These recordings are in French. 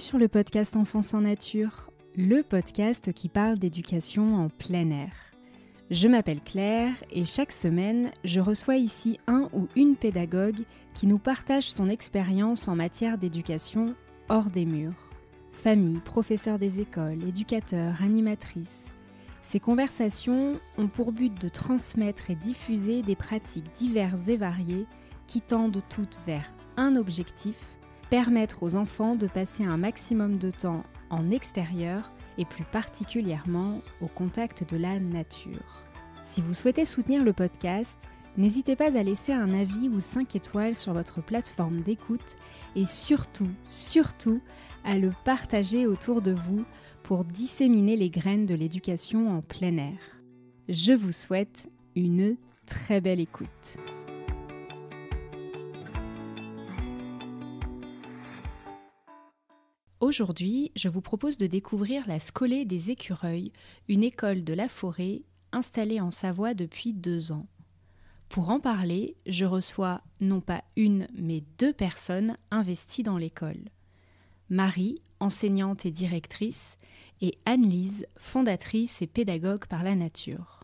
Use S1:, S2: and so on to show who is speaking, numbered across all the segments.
S1: sur le podcast Enfance en Nature, le podcast qui parle d'éducation en plein air. Je m'appelle Claire et chaque semaine, je reçois ici un ou une pédagogue qui nous partage son expérience en matière d'éducation hors des murs. Famille, professeurs des écoles, éducateurs, animatrices. Ces conversations ont pour but de transmettre et diffuser des pratiques diverses et variées qui tendent toutes vers un objectif, permettre aux enfants de passer un maximum de temps en extérieur et plus particulièrement au contact de la nature. Si vous souhaitez soutenir le podcast, n'hésitez pas à laisser un avis ou 5 étoiles sur votre plateforme d'écoute et surtout à le partager autour de vous pour disséminer les graines de l'éducation en plein air. Je vous souhaite une très belle écoute. Aujourd'hui, je vous propose de découvrir la Scolée des Écureuils, une école de la forêt installée en Savoie depuis 2 ans. Pour en parler, je reçois non pas une, mais 2 personnes investies dans l'école. Marie, enseignante et directrice, et Anne-Lise, fondatrice et pédagogue par la nature.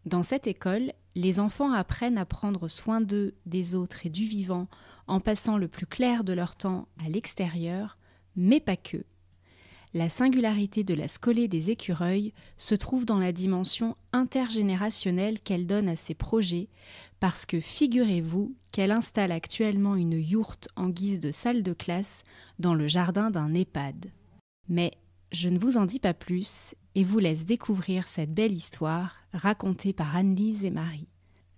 S1: Dans cette école, les enfants apprennent à prendre soin d'eux, des autres et du vivant en passant le plus clair de leur temps à l'extérieur, mais pas que. La singularité de la Scolée des Écureuils se trouve dans la dimension intergénérationnelle qu'elle donne à ses projets, parce que figurez-vous qu'elle installe actuellement une yourte en guise de salle de classe dans le jardin d'un EHPAD. Mais je ne vous en dis pas plus et vous laisse découvrir cette belle histoire racontée par Anne-Lise et Marie.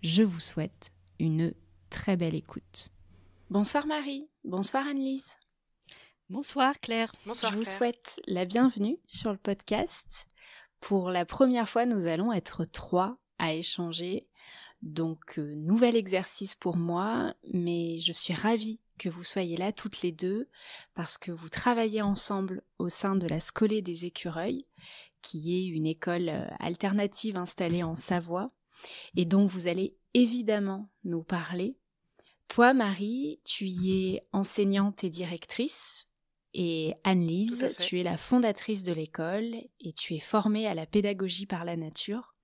S1: Je vous souhaite une très belle écoute. Bonsoir Marie, bonsoir Anne-Lise.
S2: Bonsoir Claire.
S1: Je vous souhaite la bienvenue sur le podcast. Pour la première fois, nous allons être 3 à échanger. Donc, nouvel exercice pour moi, mais je suis ravie que vous soyez là toutes les 2 parce que vous travaillez ensemble au sein de la Scolée des Écureuils, qui est une école alternative installée en Savoie et dont vous allez évidemment nous parler. Toi, Marie, tu y es enseignante et directrice. Et Anne-Lise, tu es la fondatrice de l'école et tu es formée à la pédagogie par la nature.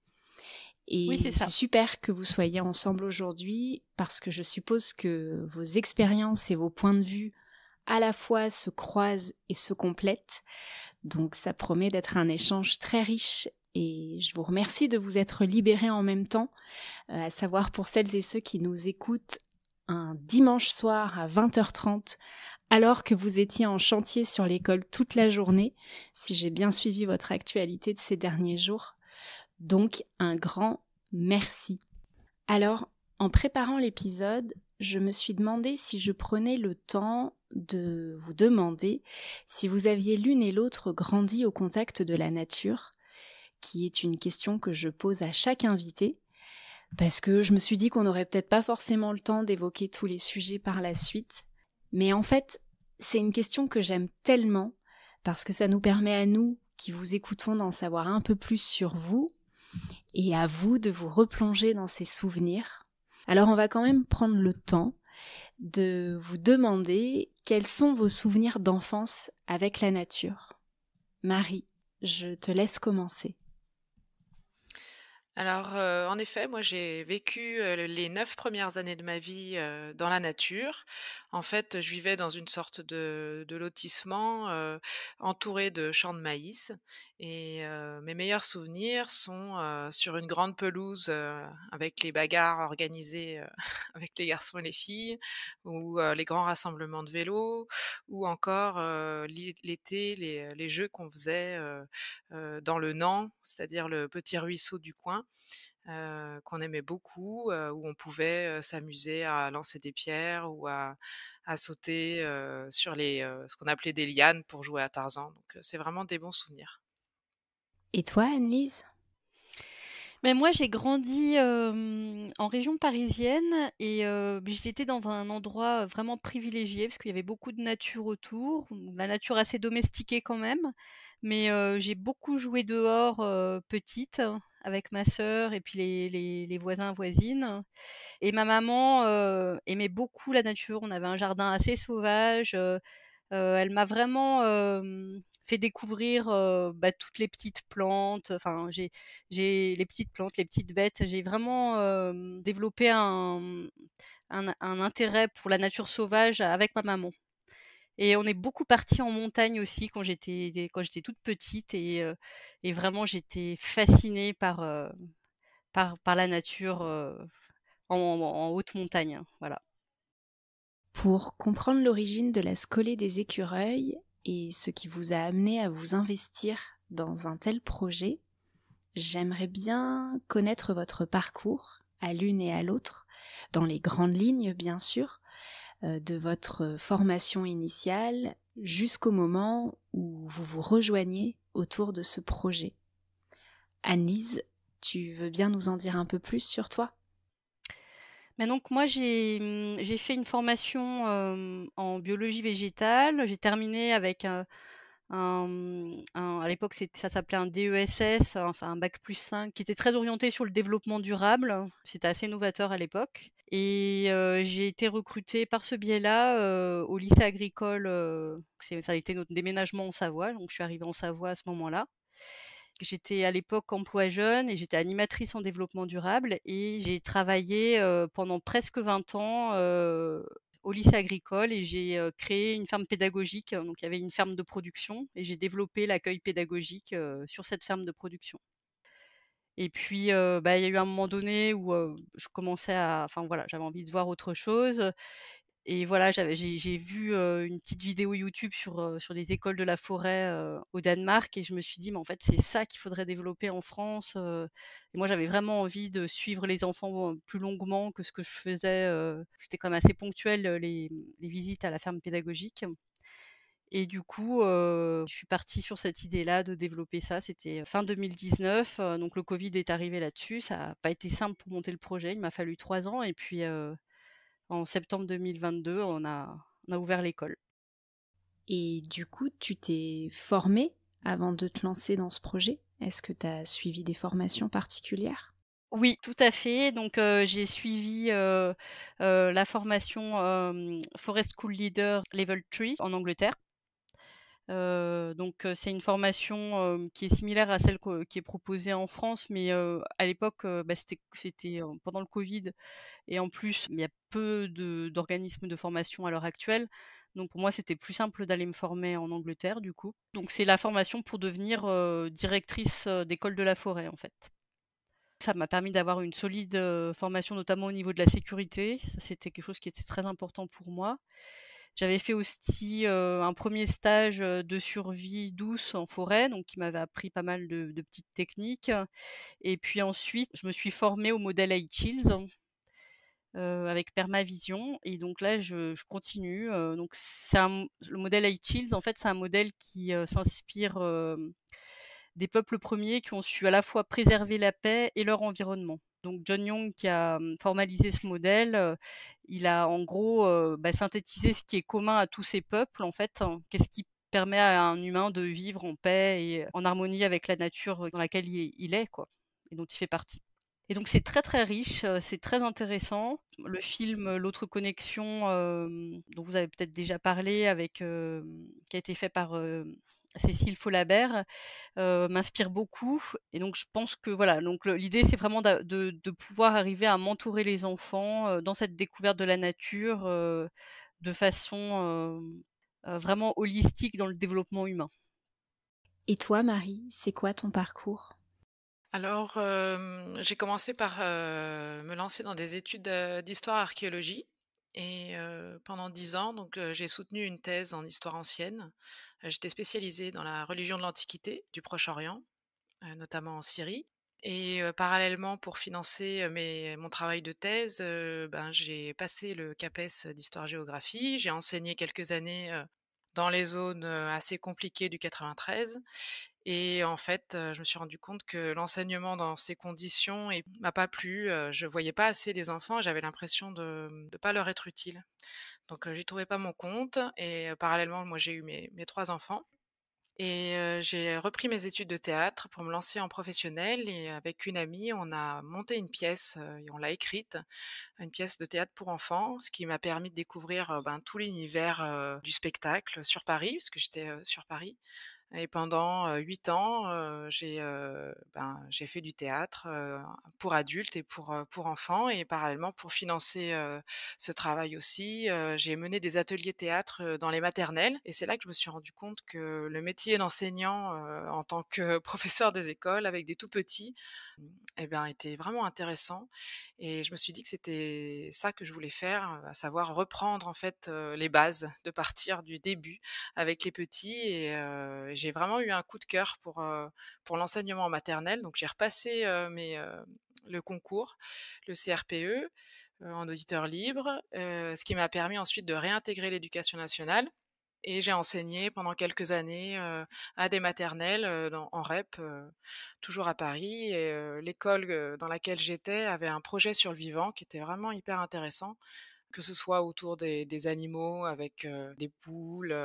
S1: Et oui, c'est super que vous soyez ensemble aujourd'hui parce que je suppose que vos expériences et vos points de vue à la fois se croisent et se complètent. Donc ça promet d'être un échange très riche et je vous remercie de vous être libérés en même temps, à savoir pour celles et ceux qui nous écoutent un dimanche soir à 20h30 alors que vous étiez en chantier sur l'école toute la journée, si j'ai bien suivi votre actualité de ces derniers jours. Donc, un grand merci. Alors, en préparant l'épisode, je me suis demandé si je prenais le temps de vous demander si vous aviez l'une et l'autre grandi au contact de la nature, qui est une question que je pose à chaque invité, parce que je me suis dit qu'on n'aurait peut-être pas forcément le temps d'évoquer tous les sujets par la suite. Mais en fait, c'est une question que j'aime tellement parce que ça nous permet à nous, qui vous écoutons, d'en savoir un peu plus sur vous et à vous de vous replonger dans ces souvenirs. Alors on va quand même prendre le temps de vous demander quels sont vos souvenirs d'enfance avec la nature. Marie, je te laisse commencer.
S3: Alors, en effet, moi j'ai vécu les 9 premières années de ma vie dans la nature. En fait, je vivais dans une sorte de lotissement entouré de champs de maïs. Et mes meilleurs souvenirs sont sur une grande pelouse avec les bagarres organisées avec les garçons et les filles, ou les grands rassemblements de vélos, ou encore l'été, les jeux qu'on faisait dans le Nant, c'est-à-dire le petit ruisseau du coin, qu'on aimait beaucoup, où on pouvait s'amuser à lancer des pierres ou à sauter sur ce qu'on appelait des lianes pour jouer à Tarzan. Donc c'est vraiment des bons souvenirs.
S1: Et toi, Anne-Lise ?
S2: Mais moi, j'ai grandi en région parisienne et j'étais dans un endroit vraiment privilégié parce qu'il y avait beaucoup de nature autour, la nature assez domestiquée quand même. Mais j'ai beaucoup joué dehors petite avec ma sœur et puis les voisins voisines. Et ma maman aimait beaucoup la nature. On avait un jardin assez sauvage. Elle m'a vraiment, fait découvrir, toutes les petites plantes, enfin j'ai les petites plantes, les petites bêtes. J'ai vraiment, développé un intérêt pour la nature sauvage avec ma maman. Et on est beaucoup partis en montagne aussi quand j'étais toute petite et vraiment j'étais fascinée par la nature, en haute montagne, hein, voilà.
S1: Pour comprendre l'origine de la scolée des écureuils et ce qui vous a amené à vous investir dans un tel projet, j'aimerais bien connaître votre parcours à l'une et à l'autre, dans les grandes lignes bien sûr, de votre formation initiale jusqu'au moment où vous vous rejoignez autour de ce projet. Anne-Lise, tu veux bien nous en dire un peu plus sur toi ?
S2: Mais donc moi j'ai fait une formation, en biologie végétale. J'ai terminé avec à l'époque ça s'appelait un DESS, c'est un bac+5 qui était très orienté sur le développement durable. C'était assez novateur à l'époque et j'ai été recrutée par ce biais-là, au lycée agricole, ça a été notre déménagement en Savoie, donc je suis arrivée en Savoie à ce moment-là. J'étais à l'époque emploi jeune et j'étais animatrice en développement durable et j'ai travaillé, pendant presque 20 ans, au lycée agricole et j'ai, créé une ferme pédagogique. Donc il y avait une ferme de production et j'ai développé l'accueil pédagogique, sur cette ferme de production. Et puis, il y a eu un moment donné où, je commençais à enfin voilà, j'avais envie de voir autre chose et voilà, j'ai vu, une petite vidéo YouTube sur les écoles de la forêt, au Danemark et je me suis dit: «Mais en fait, c'est ça qu'il faudrait développer en France», et moi, j'avais vraiment envie de suivre les enfants, plus longuement que ce que je faisais, c'était quand même assez ponctuel, les visites à la ferme pédagogique et du coup, je suis partie sur cette idée-là de développer ça. C'était fin 2019, donc le covid est arrivé là-dessus. Ça a pas été simple pour monter le projet. Il m'a fallu 3 ans et puis, en septembre 2022, on a ouvert l'école.
S1: Et du coup, tu t'es formée avant de te lancer dans ce projet ? Est-ce que tu as suivi des formations particulières ?
S2: Oui, tout à fait. Donc, j'ai suivi, la formation, Forest School Leader Level 3 en Angleterre. Donc, c'est une formation, qui est similaire à celle qui est proposée en France, mais, à l'époque, c'était, pendant le covid et en plus, il y a peu d'organismes de formation à l'heure actuelle. Donc pour moi, c'était plus simple d'aller me former en Angleterre, du coup. Donc c'est la formation pour devenir, directrice, d'école de la forêt, en fait. Ça m'a permis d'avoir une solide, formation, notamment au niveau de la sécurité. Ça, c'était quelque chose qui était très important pour moi. J'avais fait aussi, un premier stage, de survie douce en forêt, donc qui m'avait appris pas mal de petites techniques. Et puis ensuite, je me suis formée au modèle H-Shields, avec Permavision et donc là je continue, donc le modèle H-Shields en fait, c'est un modèle qui, s'inspire, des peuples premiers qui ont su à la fois préserver la paix et leur environnement. Donc John Young qui a, formalisé ce modèle, il a en gros, synthétisé ce qui est commun à tous ces peuples en fait, hein. Qu'est-ce qui permet à un humain de vivre en paix et en harmonie avec la nature, dans laquelle il est quoi et dont il fait partie. Et donc c'est très, très riche, c'est très intéressant. Le film, L'autre connexion, dont vous avez peut-être déjà parlé avec, qui a été fait par, Cécile Faulabert, m'inspire beaucoup et donc je pense que voilà, donc l'idée c'est vraiment de pouvoir arriver à mentorer les enfants, dans cette découverte de la nature, de façon, vraiment holistique dans le développement humain.
S1: Et toi, Marie, c'est quoi ton parcours ?
S3: Alors, j'ai commencé par, me lancer dans des études, d'histoire-archéologie et pendant 10 ans, donc j'ai soutenu une thèse en histoire ancienne. J'étais spécialisée dans la religion de l'Antiquité, du Proche-Orient, notamment en Syrie et parallèlement pour financer, mon travail de thèse, j'ai passé le CAPES d'histoire-géographie. J'ai enseigné quelques années, dans les zones, assez compliquées du 93 et en fait, je me suis rendu compte que l'enseignement dans ces conditions m'a pas plu, je voyais pas assez les enfants, j'avais l'impression de pas leur être utile. Donc j'y trouvais pas mon compte et parallèlement, moi, j'ai eu mes 3 enfants Et j'ai repris mes études de théâtre pour me lancer en professionnel et avec une amie, on a monté une pièce, et on l'a écrite, une pièce de théâtre pour enfants, ce qui m'a permis de découvrir, tout l'univers, du spectacle sur Paris, parce que j'étais, sur Paris. Et pendant, 8 ans, j'ai fait du théâtre, pour adultes et pour enfants et parallèlement pour financer, ce travail aussi, j'ai mené des ateliers théâtre, dans les maternelles et c'est là que je me suis rendu compte que le métier d'enseignant, en tant que professeur des écoles avec des tout petits, était vraiment intéressant et je me suis dit que c'était ça que je voulais faire, à savoir reprendre en fait, les bases, de partir du début avec les petits et j'ai vraiment eu un coup de cœur pour l'enseignement en maternelle. Donc j'ai repassé, le concours, le CRPE, en auditeur libre, ce qui m'a permis ensuite de réintégrer l'éducation nationale et j'ai enseigné pendant quelques années, à des maternelles, en REP, toujours à Paris et l'école, dans laquelle j'étais avait un projet sur le vivant qui était vraiment hyper intéressant. Que ce soit autour des animaux avec, des poules,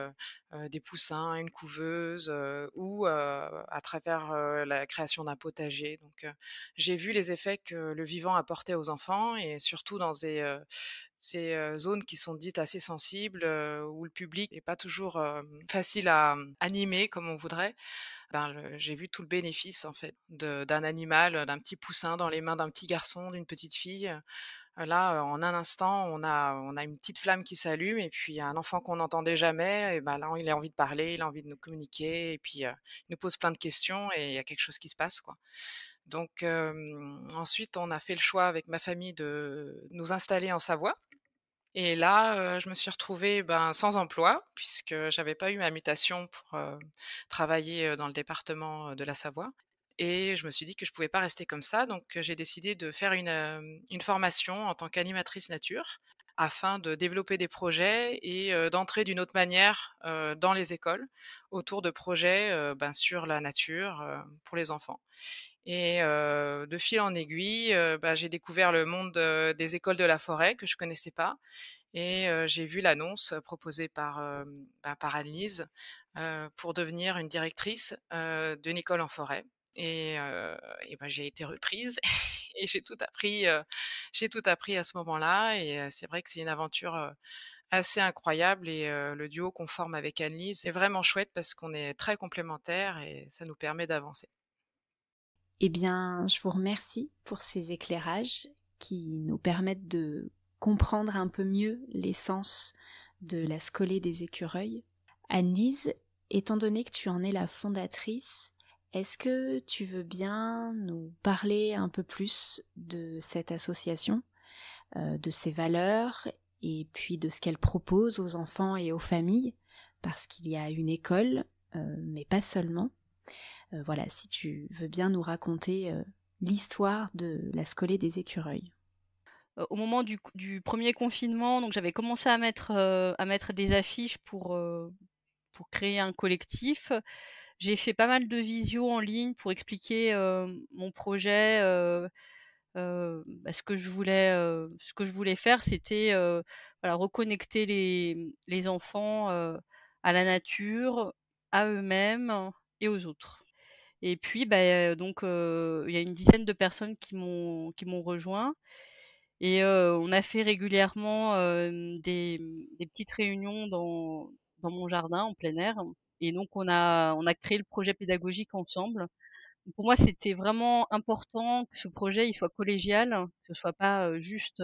S3: des poussins, une couveuse, ou, à travers, la création d'un potager. Donc, j'ai vu les effets que le vivant apportait aux enfants et surtout dans ces, zones qui sont dites assez sensibles, où le public est pas toujours, facile à, animer comme on voudrait. J'ai vu tout le bénéfice en fait d'un animal, d'un petit poussin dans les mains d'un petit garçon, d'une petite fille. Là, en un instant, on a une petite flamme qui s'allume et puis un enfant qu'on n'entendait jamais et là, il a envie de parler, il a envie de nous communiquer et puis, il nous pose plein de questions et il y a quelque chose qui se passe, quoi. Donc, ensuite, on a fait le choix avec ma famille de nous installer en Savoie et là, je me suis retrouvée, sans emploi puisque j'avais pas eu ma mutation pour, travailler, dans le département, de la Savoie et je me suis dit que je pouvais pas rester comme ça donc j'ai décidé de faire une formation en tant qu'animatrice nature afin de développer des projets et d'entrer d'une autre manière, dans les écoles autour de projets, sur la nature, pour les enfants et de fil en aiguille, j'ai découvert le monde, des écoles de la forêt que je connaissais pas et j'ai vu l'annonce proposée par Anne-Lise, pour devenir une directrice, d'une école en forêt et j'ai été reprise et j'ai tout appris à ce moment-là et c'est vrai que c'est une aventure, assez incroyable et le duo qu'on forme avec Anne-Lise est vraiment chouette parce qu'on est très complémentaires et ça nous permet d'avancer.
S1: Eh bien, je vous remercie pour ces éclairages qui nous permettent de comprendre un peu mieux l'essence de la scolée des écureuils. Anne-Lise, étant donné que tu en es la fondatrice, est-ce que tu veux bien nous parler un peu plus de cette association, de ses valeurs et puis de ce qu'elle propose aux enfants et aux familles? Parce qu'il y a une école, mais pas seulement. Voilà, si tu veux bien nous raconter l'histoire de la scolée des écureuils.
S2: Au moment du 1er confinement, donc j'avais commencé à mettre des affiches pour créer un collectif. J'ai fait pas mal de visios en ligne pour expliquer, mon projet, ce que je voulais faire, c'était, voilà, reconnecter les enfants, à la nature, à eux-mêmes et aux autres. Et puis, il y a une dizaine de personnes qui m'ont rejoint et on a fait régulièrement, des petites réunions dans mon jardin en plein air et donc on a créé le projet pédagogique ensemble. Pour moi, c'était vraiment important que ce projet, il soit collégial, que ce soit pas, juste,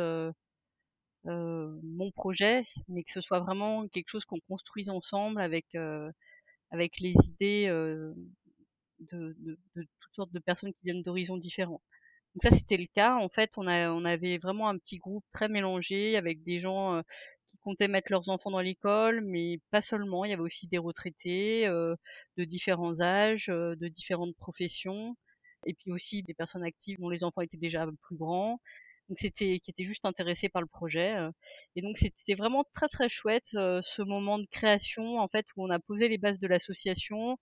S2: mon projet, mais que ce soit vraiment quelque chose qu'on construise ensemble avec les idées, de toutes sortes de personnes qui viennent d'horizons différents. Donc ça, c'était le cas. En fait, on avait vraiment un petit groupe très mélangé avec des gens, qui comptaient mettre leurs enfants dans l'école, mais pas seulement. Il y avait aussi des retraités, de différents âges, de différentes professions et puis aussi des personnes actives dont les enfants étaient déjà plus grands, donc qui étaient juste intéressés par le projet, et donc c'était vraiment très, très chouette, ce moment de création, en fait, où on a posé les bases de l'association.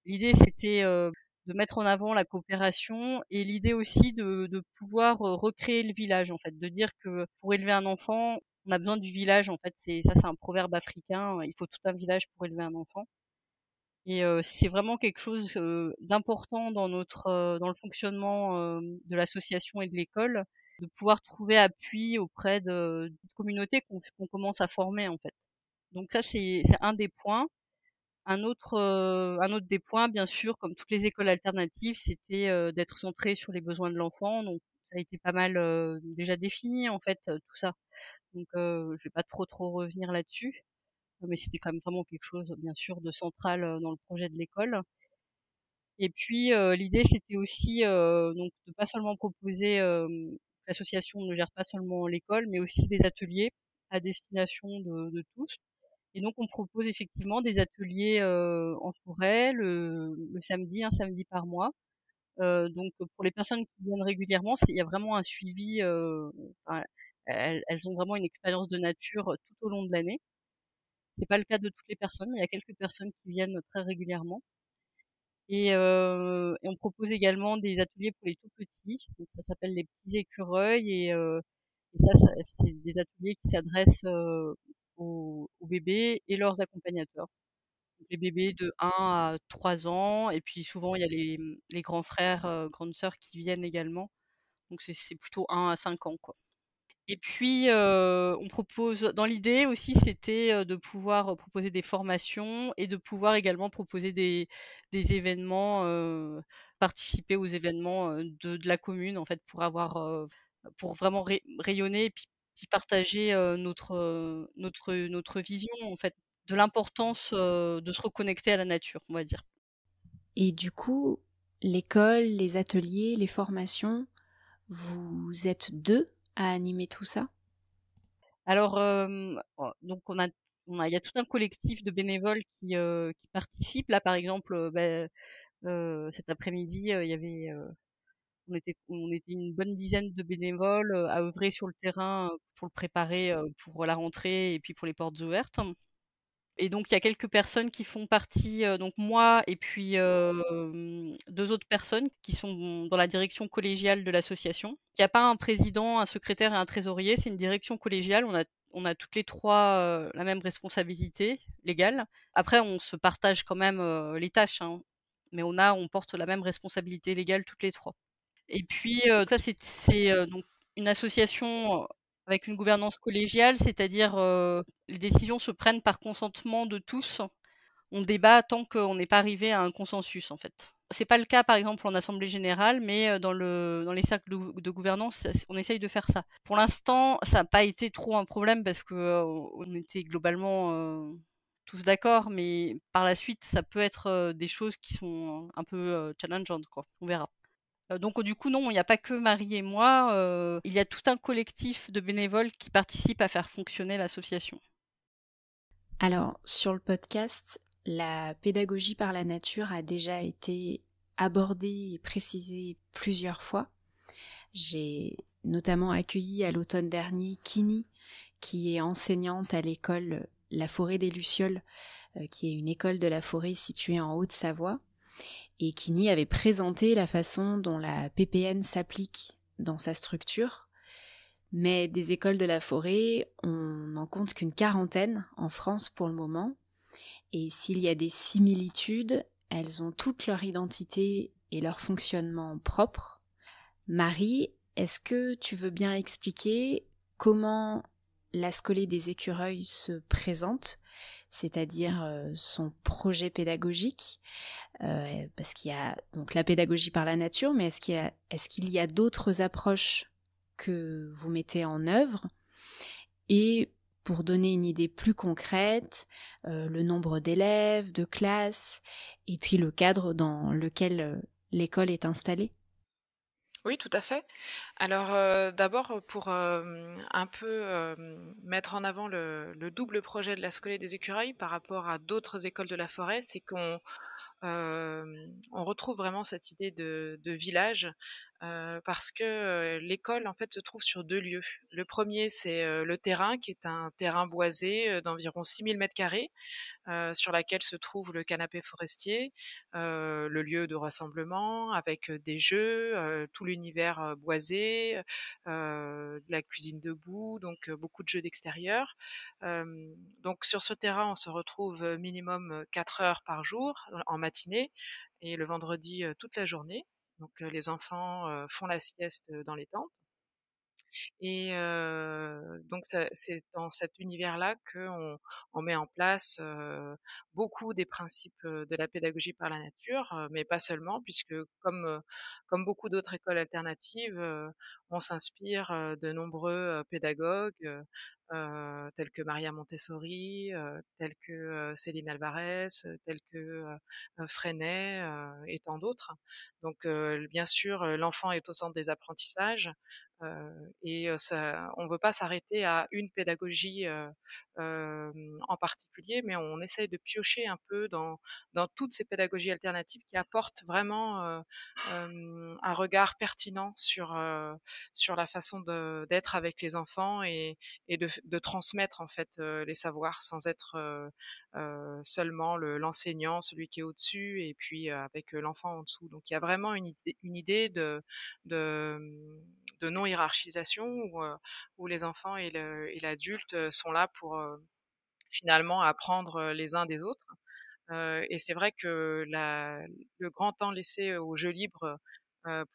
S2: L'idée, c'était, de mettre en avant la coopération et l'idée aussi de pouvoir, recréer le village, en fait. De dire que pour élever un enfant, on a besoin du village, en fait. C'est un proverbe africain, il faut tout un village pour élever un enfant. Et c'est vraiment quelque chose, d'important dans dans le fonctionnement, de l'association et de l'école, de pouvoir trouver appui auprès de communautés qu'on commence à former, en fait. Donc ça, c'est un des points. Un autre des points, bien sûr, comme toutes les écoles alternatives, c'était, d'être centré sur les besoins de l'enfant. Donc ça a été pas mal, déjà défini, en fait, tout ça. Donc je vais pas trop revenir là-dessus, mais c'était quand même vraiment quelque chose, bien sûr, de central, dans le projet de l'école. Et puis, l'idée, c'était aussi, donc de pas seulement proposer, l'association ne gère pas seulement l'école, mais aussi des ateliers à destination de tous. Et donc on propose effectivement des ateliers, en forêt le samedi, un samedi par mois. Donc pour les personnes qui viennent régulièrement, il y a vraiment un suivi, enfin, elles ont vraiment une expérience de nature, tout au long de l'année. C'est pas le cas de toutes les personnes, mais il y a quelques personnes qui viennent très régulièrement. Et on propose également des ateliers pour les tout petits. Donc ça s'appelle les petits écureuils et ça c'est des ateliers qui s'adressent, aux bébés et leurs accompagnateurs. Donc les bébés de 1 à 3 ans et puis souvent il y a les grands frères, grandes sœurs qui viennent également. Donc c'est plutôt 1 à 5 ans, quoi. Et puis, on propose dans l'idée aussi, c'était, de pouvoir, proposer des formations et de pouvoir également proposer des événements, participer aux événements, de la commune, en fait, pour vraiment rayonner et puis partager, notre vision, en fait, de l'importance, de se reconnecter à la nature, on va dire.
S1: Et du coup, l'école, les ateliers, les formations, vous êtes 2 à animer tout ça?
S2: Alors, donc il y a tout un collectif de bénévoles qui participent. Là, par exemple, cet après-midi, il y avait, on était une bonne dizaine de bénévoles, à œuvrer sur le terrain, pour le préparer, pour la rentrée et puis pour les portes ouvertes. Et donc il y a quelques personnes qui font partie, donc moi et puis, 2 autres personnes qui sont dans la direction collégiale de l'association. Il y a pas un président, un secrétaire et un trésorier, c'est une direction collégiale. On a toutes les 3, la même responsabilité légale. Après on se partage quand même, les tâches, hein, mais on porte la même responsabilité légale toutes les 3. Et puis, ça c'est donc une association, avec une gouvernance collégiale, c'est-à-dire, les décisions se prennent par consentement de tous. On débat tant qu'on n'est pas arrivé à un consensus, en fait. C'est pas le cas, par exemple, en assemblée générale, mais, dans les cercles de gouvernance, on essaye de faire ça. Pour l'instant, ça n'a pas été trop un problème parce que, on était globalement, tous d'accord, mais par la suite, ça peut être, des choses qui sont un peu, challengeantes, quoi. On verra. Donc du coup, non, il n'y a pas que Marie et moi, il y a tout un collectif de bénévoles qui participent à faire fonctionner l'association.
S1: Alors, sur le podcast, la pédagogie par la nature a déjà été abordée et précisée plusieurs fois. J'ai notamment accueilli à l'automne dernier Kini, qui est enseignante à l'école La Forêt des Lucioles, qui est une école de la forêt située en Haute-Savoie. Et Kini avait présenté la façon dont la PPN s'applique dans sa structure. Mais des écoles de la forêt, on n'en compte qu'une quarantaine en France pour le moment. Et s'il y a des similitudes, elles ont toutes leur identité et leur fonctionnement propre. Marie, est-ce que tu veux bien expliquer comment la Scolée des Écureuils se présente, c'est-à-dire son projet pédagogique, parce qu'il y a donc la pédagogie par la nature, mais est-ce qu'il y a d'autres approches que vous mettez en œuvre? Et pour donner une idée plus concrète, le nombre d'élèves, de classes, et puis le cadre dans lequel l'école est installée.
S3: Oui, tout à fait. Alors, d'abord, pour, un peu, mettre en avant le double projet de la Scolée des Écureuils par rapport à d'autres écoles de la forêt, c'est qu'on retrouve vraiment cette idée de village, parce que, l'école en fait se trouve sur 2 lieux. Le premier c'est, le terrain qui est un terrain boisé, d'environ 6 000 m², sur laquelle se trouve le canapé forestier, le lieu de rassemblement avec, des jeux, tout l'univers, boisé, de la cuisine debout, donc beaucoup de jeux d'extérieur. Donc sur ce terrain, on se retrouve, minimum, 4 heures par jour, en matinée et le vendredi, toute la journée. Donc les enfants, font la sieste, dans les tentes. Et donc c'est dans cet univers-là qu'on met en place, beaucoup des principes, de la pédagogie par la nature, mais pas seulement puisque comme beaucoup d'autres écoles alternatives, on s'inspire, de nombreux, pédagogues, tels que Maria Montessori, tels que, Céline Alvarez, tels que, Freinet, et tant d'autres. Donc bien sûr, l'enfant est au centre des apprentissages. Et ça on ne veut pas s'arrêter à une pédagogie, en particulier, mais on essaye de piocher un peu dans toutes ces pédagogies alternatives qui apportent vraiment, un regard pertinent sur la façon d'être avec les enfants et de transmettre en fait, les savoirs sans être, seulement l'enseignant, celui qui est au-dessus et puis, avec, l'enfant en dessous. Donc il y a vraiment une idée de, de non-hiérarchisation où les enfants et l'adulte, sont là pour, finalement apprendre, les uns des autres. Et c'est vrai que le grand temps laissé au jeu libre,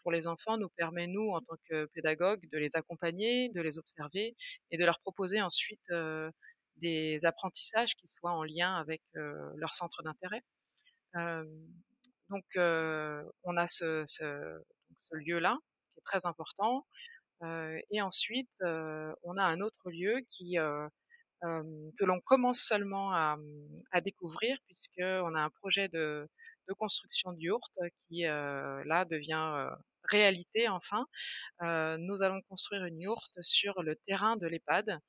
S3: pour les enfants nous permet, nous, en tant que pédagogues, de les accompagner, de les observer et de leur proposer ensuite, des apprentissages qui soient en lien avec, leur centre d'intérêt. Hem, donc on a ce lieu-là qui est très important, et ensuite, on a un autre lieu que l'on commence seulement à découvrir puisqu'on a un projet de construction de yourte qui, là devient, réalité enfin. Nous allons construire une yourte sur le terrain de l'EHPAD,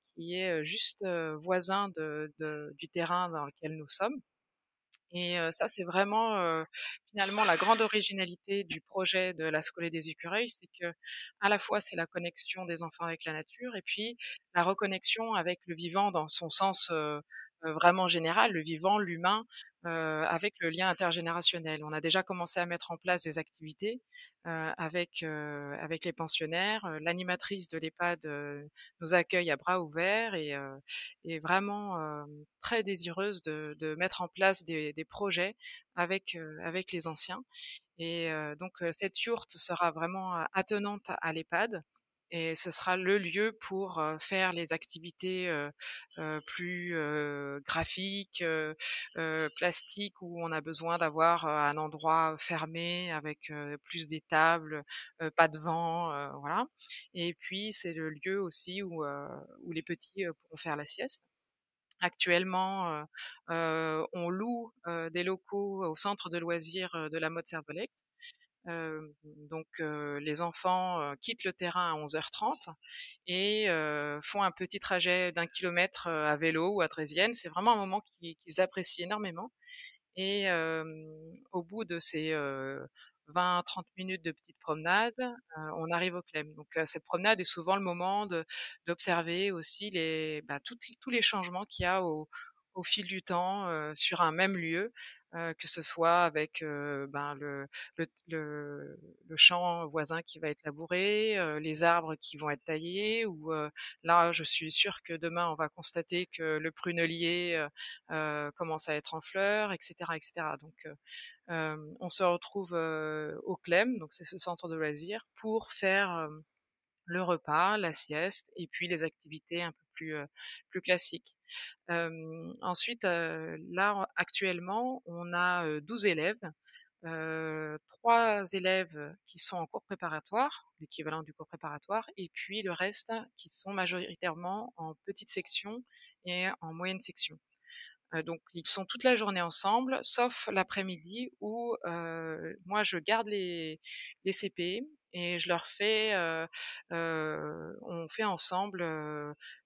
S3: qui est, juste, voisin du terrain dans lequel nous sommes. Et ça, c'est vraiment, finalement la grande originalité du projet de la Scolée des Écureuils, c'est que à la fois, c'est la connexion des enfants avec la nature et puis la reconnexion avec le vivant dans son sens, vraiment général, le vivant, l'humain, avec le lien intergénérationnel. On a déjà commencé à mettre en place des activités, avec les pensionnaires. L'animatrice de l'EHPAD, nous accueille à bras ouverts et est vraiment, très désireuse de mettre en place des projets avec les anciens. Et donc cette yourte sera vraiment, attenante à l'EHPAD et ce sera le lieu pour, faire les activités, plus, graphiques, plastiques où on a besoin d'avoir, un endroit fermé avec, plus des tables, pas de vent, voilà. Et puis c'est le lieu aussi où les petits, pourront faire la sieste. Actuellement, on loue, des locaux au centre de loisirs, de la Motte-Servolex. Donc les enfants, quittent le terrain à 11h30 et font un petit trajet d'1 kilomètre, à vélo ou à draisienne. C'est vraiment un moment qu'ils apprécient énormément. Et au bout de ces, 20-30 minutes de petite promenade, on arrive au Clem. Donc cette promenade est souvent le moment d'observer aussi tous les changements qu'il y a au fil du temps, sur un même lieu, que ce soit avec, le champ voisin qui va être labouré, les arbres qui vont être taillés ou là, je suis sûre que demain, on va constater que le prunelier, commence à être en fleurs et cetera et cetera. Donc on se retrouve, au Clem, donc c'est ce centre de loisirs, pour faire, le repas, la sieste et puis les activités un peu plus classiques. Ensuite, là, actuellement, on a, 12 élèves, 3 élèves qui sont en cours préparatoire, l'équivalent du cours préparatoire et puis le reste qui sont majoritairement en petite section et en moyenne section. Donc ils sont toute la journée ensemble, sauf l'après-midi où, moi je garde les CP et je leur fais, on fait ensemble,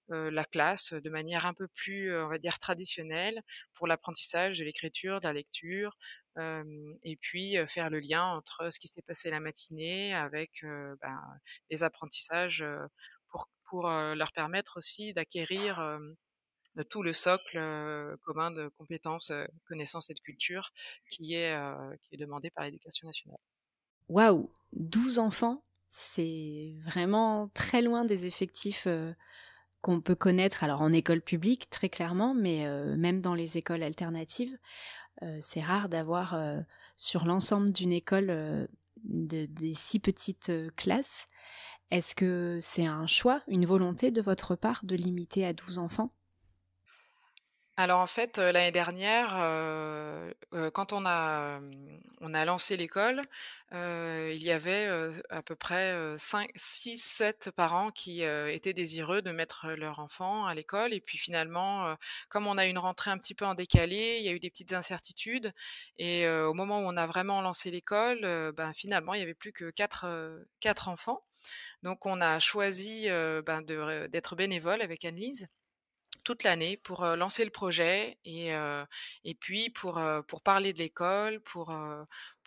S3: la classe de manière un peu plus, on va dire traditionnelle pour l'apprentissage de l'écriture, de la lecture, et puis, faire le lien entre ce qui s'est passé la matinée avec, les apprentissages, pour leur permettre aussi d'acquérir, tout le socle, commun de compétences, connaissances et de culture qui est demandé par l'éducation nationale.
S1: Waouh! 12 enfants, c'est vraiment très loin des effectifs qu'on peut connaître, alors en école publique très clairement, mais même dans les écoles alternatives, c'est rare d'avoir sur l'ensemble d'une école des si petites classes. Est-ce que c'est un choix, une volonté de votre part de limiter à 12 enfants?
S3: Alors en fait, l'année dernière, quand on a lancé l'école, il y avait, à peu près, 5-6-7 parents qui, étaient désireux de mettre leur enfant à l'école et puis finalement, comme on a eu une rentrée un petit peu en décalé, il y a eu des petites incertitudes et au moment où on a vraiment lancé l'école, finalement il y avait plus que 4 enfants. Donc on a choisi, d'être bénévole avec Anne-Lise toute l'année pour, lancer le projet et puis pour parler de l'école, pour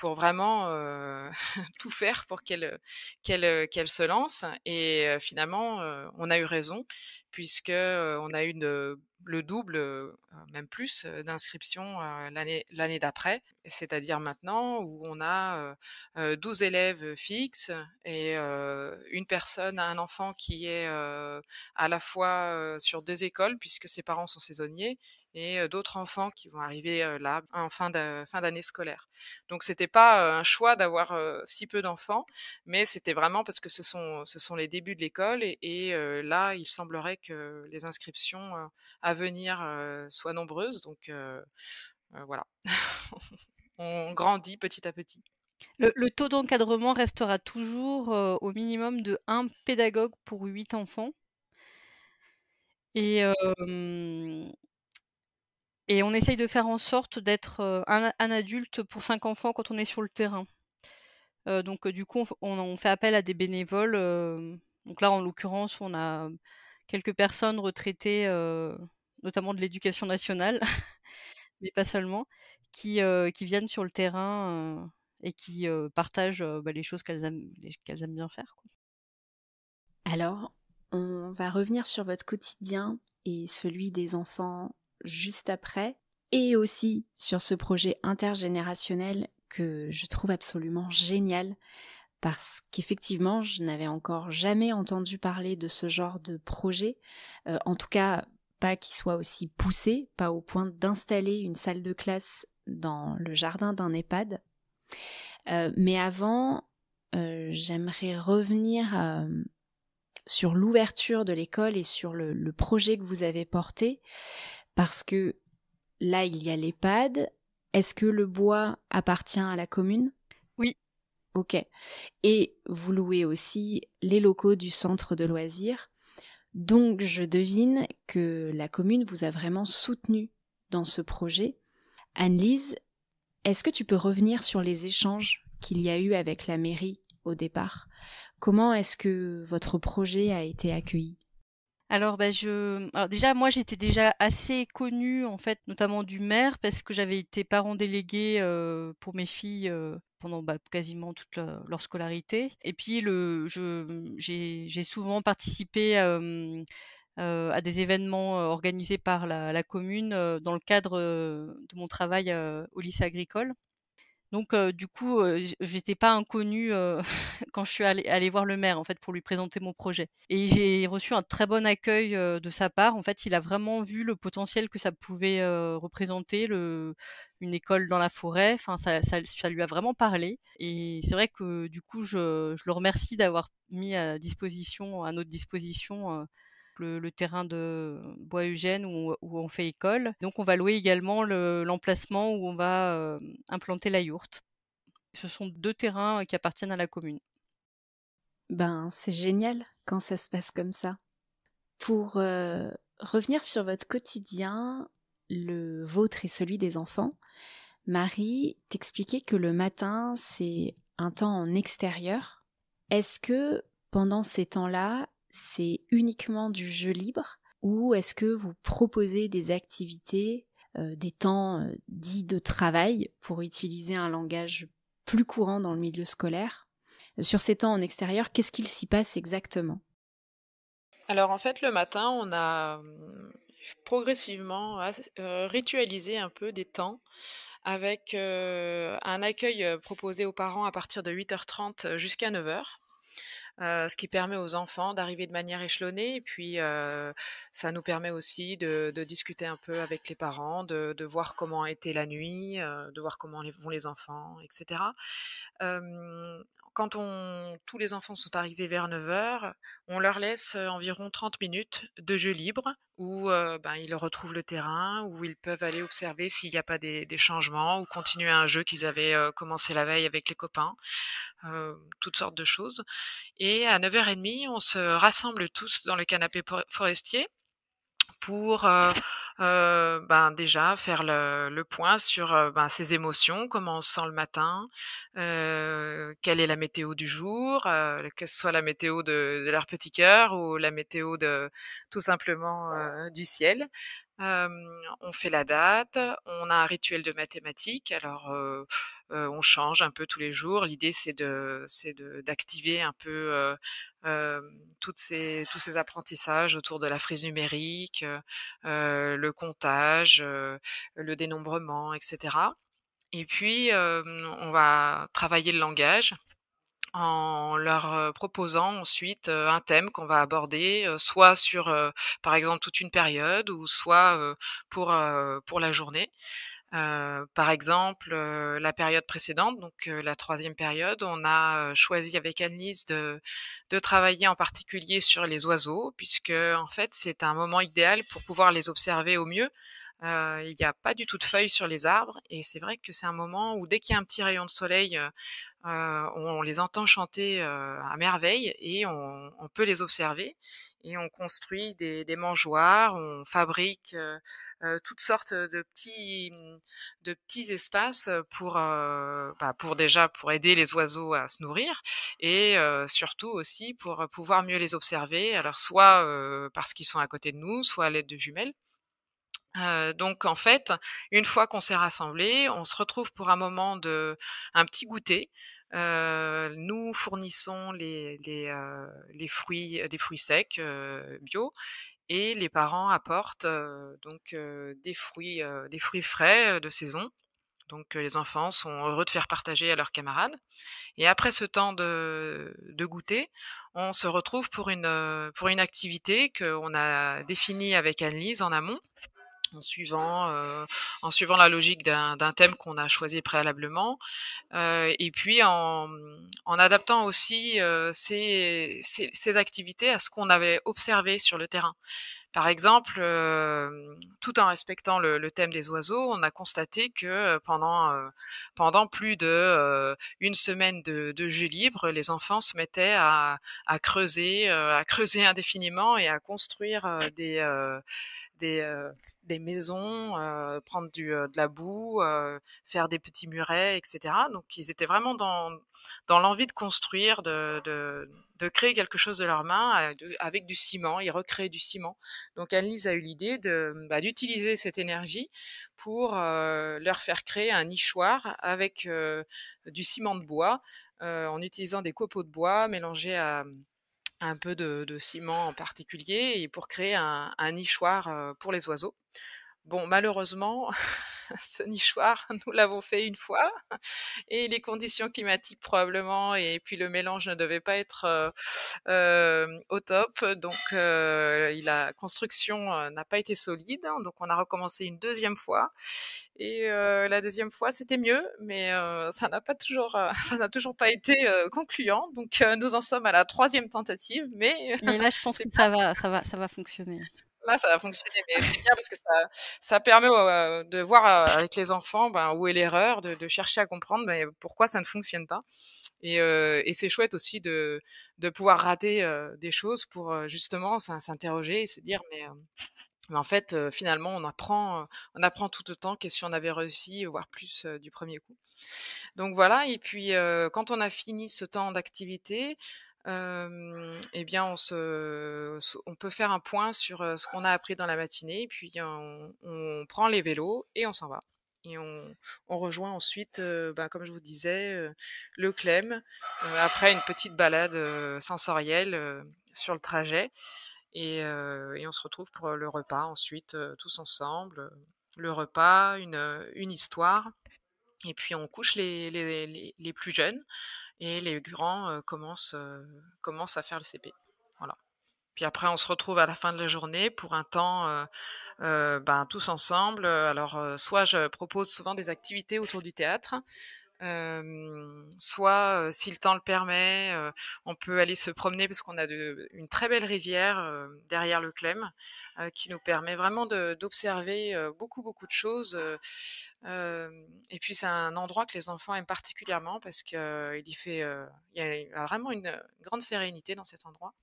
S3: vraiment, tout faire pour qu'elle se lance et finalement, on a eu raison puisque, on a eu le double, même plus, d'inscriptions, l'année d'après. C'est-à-dire maintenant où on a, 12 élèves fixes et une personne un enfant qui est, à la fois, sur 2 écoles puisque ses parents sont saisonniers et d'autres enfants qui vont arriver, là en fin d'année scolaire. Donc c'était pas, un choix d'avoir, si peu d'enfants, mais c'était vraiment parce que ce sont les débuts de l'école et là, il semblerait que les inscriptions, à venir, soient nombreuses donc voilà. On grandit petit à petit.
S2: Le taux d'encadrement restera toujours, au minimum de 1 pédagogue pour 8 enfants et hem et on essaye de faire en sorte d'être, un adulte pour 5 enfants quand on est sur le terrain. Donc du coup, on fait appel à des bénévoles, donc là, en l'occurrence, on a quelques personnes retraitées, notamment de l'éducation nationale, mais pas seulement, qui viennent sur le terrain, et qui, partagent, les choses qu'elles aiment bien faire, quoi.
S1: Alors, on va revenir sur votre quotidien et celui des enfants juste après, et aussi sur ce projet intergénérationnel que je trouve absolument génial, parce qu'effectivement, je n'avais encore jamais entendu parler de ce genre de projet, en tout cas pas qui soit aussi poussé, pas au point d'installer une salle de classe dans le jardin d'un EHPAD. Mais avant, j'aimerais revenir sur l'ouverture de l'école et sur le projet que vous avez porté, parce que là, il y a l'EHPAD. Est-ce que le bois appartient à la commune?
S2: Oui.
S1: Ok. Et vous louez aussi les locaux du centre de loisirs. Donc, je devine que la commune vous a vraiment soutenu dans ce projet. Anne-Lise, est-ce que tu peux revenir sur les échanges qu'il y a eu avec la mairie au départ? Comment est-ce que votre projet a été accueilli?
S2: Alors, déjà, moi, j'étais déjà assez connue, en fait, notamment du maire, parce que j'avais été parent délégué, pour mes filles, pendant, quasiment toute leur scolarité et puis j'ai souvent participé, à des événements, organisés par la commune, dans le cadre, de mon travail, au lycée agricole. Donc du coup, j'étais pas inconnue, quand je suis allée voir le maire, en fait, pour lui présenter mon projet et j'ai reçu un très bon accueil, de sa part. En fait, il a vraiment vu le potentiel que ça pouvait, représenter, une école dans la forêt. Enfin, ça lui a vraiment parlé et c'est vrai que, du coup, je le remercie d'avoir mis à notre disposition, le terrain de Bois-Eugène où on fait école. Donc on va louer également l'emplacement où on va, implanter la yourte. Ce sont 2 terrains qui appartiennent à la commune.
S1: Ben, c'est génial quand ça se passe comme ça. Pour revenir sur votre quotidien, le vôtre et celui des enfants, Marie t'expliquait que le matin, c'est un temps en extérieur. Est-ce que pendant ces temps-là, c'est uniquement du jeu libre ou est-ce que vous proposez des activités des temps dits de travail, pour utiliser un langage plus courant dans le milieu scolaire. Sur ces temps en extérieur, qu'est-ce qu'il s'y passe exactement?
S3: Alors en fait, le matin, on a, progressivement ritualisé un peu des temps avec, un accueil, proposé aux parents à partir de 8h30 jusqu'à 9h. Ce qui permet aux enfants d'arriver de manière échelonnée et puis, ça nous permet aussi de discuter un peu avec les parents, de voir comment a été la nuit, de voir comment vont les enfants et cetera. Hem, Quand tous les enfants sont arrivés vers 9h, on leur laisse, environ 30 minutes de jeu libre où, ils retrouvent le terrain, où ils peuvent aller observer s'il n'y a pas des changements ou continuer un jeu qu'ils avaient, commencé la veille avec les copains, toutes sortes de choses. Et à 9h30, on se rassemble tous dans le canapé forestier pour, déjà faire le point sur, ses émotions, comment on se sent le matin, quelle est la météo du jour, que ce soit la météo de leur petit cœur ou la météo de tout simplement, du ciel. On fait la date, on a un rituel de mathématiques. Alors, on change un peu tous les jours. L'idée c'est d'activer un peu, tous ces apprentissages autour de la frise numérique, le comptage, le dénombrement et cetera. Et puis, on va travailler le langage en leur, proposant ensuite, un thème qu'on va aborder, soit sur, par exemple toute une période ou soit, pour la journée. Par exemple, la période précédente, donc la 3e période, on a, choisi avec Annelise de travailler en particulier sur les oiseaux puisque en fait, c'est un moment idéal pour pouvoir les observer au mieux. Il y a pas du tout de feuilles sur les arbres et c'est vrai que c'est un moment où dès qu'il y a un petit rayon de soleil, on les entend chanter, à merveille et on peut les observer et on construit des mangeoires, on fabrique, toutes sortes de petits espaces, pour aider les oiseaux à se nourrir et surtout aussi pour, pouvoir mieux les observer. Alors soit, parce qu'ils sont à côté de nous, soit à l'aide de jumelles. Donc en fait, une fois qu'on s'est rassemblés, on se retrouve pour un petit goûter. Nous fournissons les fruits, des fruits secs, bio et les parents apportent, des fruits frais, de saison. Donc les enfants sont heureux de faire partager à leurs camarades et après ce temps de goûter, on se retrouve pour une activité qu'on a définie avec Annelise en amont en suivant, en suivant la logique d'un thème qu'on a choisi préalablement, et puis en adaptant aussi, ces activités à ce qu'on avait observé sur le terrain. Par exemple, tout en respectant le thème des oiseaux, on a constaté que, pendant plus de, 1 semaine de jeu libre, les enfants se mettaient à creuser indéfiniment et à construire, des, heu, des maisons, prendre de la boue, faire des petits murets et cetera. Donc ils étaient vraiment dans l'envie de construire, de créer quelque chose de leurs mains, avec du ciment. Ils recréaient du ciment. Donc Annelise a eu l'idée d'utiliser cette énergie pour, leur faire créer un nichoir avec, du ciment de bois, en utilisant des copeaux de bois mélangés à un peu de ciment en particulier et pour créer un nichoir, pour les oiseaux. Bon, malheureusement, ce nichoir, nous l'avons fait une fois et les conditions climatiques probablement et puis le mélange ne devait pas être, au top. Donc la construction, n'a pas été solide, hein, donc on a recommencé une deuxième fois et la deuxième fois, c'était mieux, mais ça n'a pas toujours, ça n'a toujours pas été, concluant. Donc nous en sommes à la troisième tentative, mais
S2: Mais là, je pense
S3: c'est
S2: que ça va fonctionner.
S3: là, ça va fonctionner, mais c'est bien parce que ça permet, de voir, avec les enfants, où est l'erreur, de chercher à comprendre, pourquoi ça ne fonctionne pas et c'est chouette aussi de pouvoir rater, des choses pour, justement s'interroger et se dire: mais en fait, finalement on apprend tout autant que si on avait réussi, voire plus, du premier coup. Donc voilà et puis, quand on a fini ce temps d'activité, eh bien, on peut faire un point sur, ce qu'on a appris dans la matinée et puis on prend les vélos et on s'en va et on rejoint ensuite, comme je vous disais, le Clem, après une petite balade, sensorielle, sur le trajet et on se retrouve pour, le repas ensuite, tous ensemble, le repas, une histoire et puis on couche les plus jeunes et les grands, commencent à faire le CP. Voilà. Puis après on se retrouve à la fin de la journée pour un temps, tous ensemble, alors, soit je propose souvent des activités autour du théâtre, soit, si le temps le permet, on peut aller se promener parce qu'on a une très belle rivière, derrière le Clem, qui nous permet vraiment d'observer, beaucoup, beaucoup de choses, et puis c'est un endroit que les enfants aiment particulièrement parce qu'il y a vraiment une grande sérénité dans cet endroit.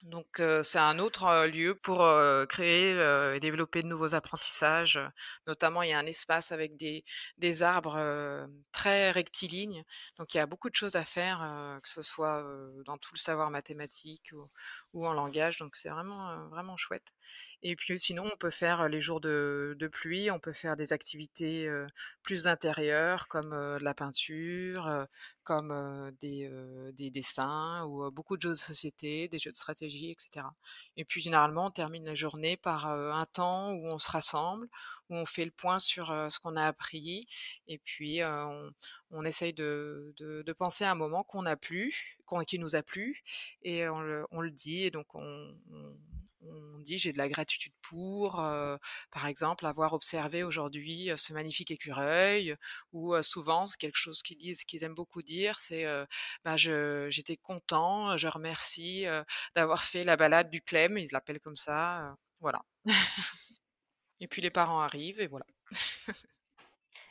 S3: Donc c'est un autre, lieu pour, créer, et développer de nouveaux apprentissages, notamment il y a un espace avec des arbres, très rectilignes, donc il y a beaucoup de choses à faire, que ce soit, dans tout le savoir mathématique ou en langage, donc c'est vraiment, vraiment chouette et puis sinon on peut faire, les jours de pluie, on peut faire des activités, plus intérieures comme, de la peinture, comme, des dessins ou, beaucoup de jeux de société, des jeux de stratégie et cetera et puis généralement, on termine la journée par, un temps où on se rassemble, où on fait le point sur, ce qu'on a appris et puis, on essaye de penser à un moment qui nous a plu et on le dit et donc on dit: «J'ai de la gratitude pour, par exemple, avoir observé aujourd'hui, ce magnifique écureuil» ou souvent, c'est quelque chose qu'ils aiment beaucoup dire, c'est, «J'étais content, je remercie, d'avoir fait la balade du Clem», ils l'appellent comme ça, voilà. Et puis les parents arrivent et voilà.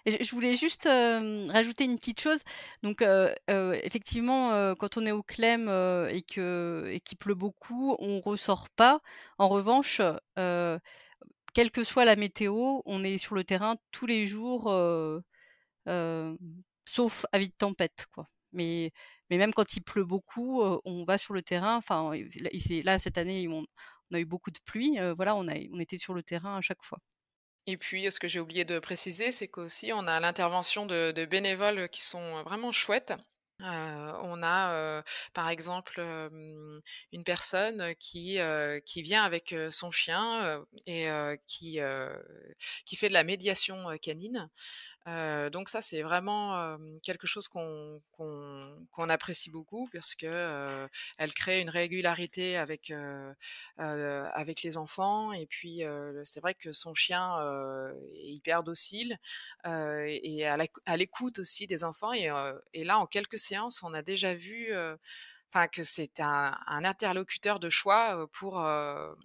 S2: Et je voulais juste, rajouter une petite chose. Donc, effectivement, quand on est au Clem, et qu'il pleut beaucoup, on ressort pas. En revanche, quelle que soit la météo, on est sur le terrain tous les jours, hem, sauf avis de tempête, quoi. Mais même quand il pleut beaucoup, on va sur le terrain. Enfin, là, cette année, on a eu beaucoup de pluie, voilà, on était sur le terrain à chaque fois.
S3: Et puis, ce que j'ai oublié de préciser, c'est qu'aussi on a l'intervention de bénévoles qui sont, vraiment chouettes. On a, par exemple, une personne qui vient avec, son chien, et qui fait de la médiation, canine. Donc ça, c'est vraiment, quelque chose qu'on apprécie beaucoup parce que, elle crée une régularité avec les enfants et puis, c'est vrai que son chien, est hyper docile, et à l'écoute aussi des enfants et là, en quelques séances, on a déjà vu, que c'est un interlocuteur de choix, pour,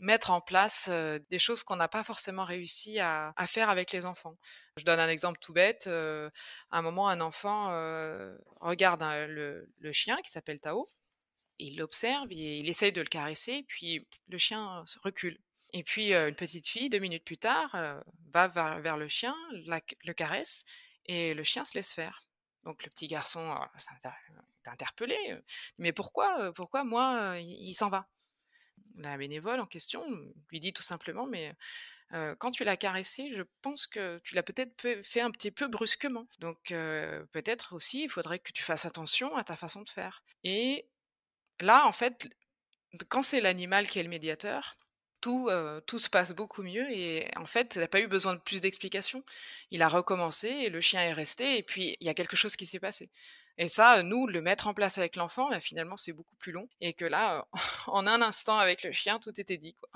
S3: mettre en place, des choses qu'on n'a pas forcément réussi à faire avec les enfants. Je donne un exemple tout bête, à un moment, un enfant, regarde le chien qui s'appelle Tao, il l'observe et il essaye de le caresser, puis le chien se recule. Et puis, une petite fille, 2 minutes plus tard, va vers le chien, le caresse et le chien se laisse faire. Donc le petit garçon, est interpellé, «Mais pourquoi moi, il s'en va?» La bénévole en question lui dit tout simplement: «Mais, quand tu l'as caressé, je pense que tu l'as peut-être fait un petit peu brusquement. Donc, peut-être aussi, il faudrait que tu fasses attention à ta façon de faire». Et là, en fait, quand c'est l'animal qui est le médiateur, tout se passe beaucoup mieux et en fait, il a pas eu besoin de plus d'explications. Il a recommencé et le chien est resté et puis il y a quelque chose qui s'est passé. Et ça, nous, le mettre en place avec l'enfant, bah, finalement, c'est beaucoup plus long et que là, en un instant avec le chien, tout était dit, quoi.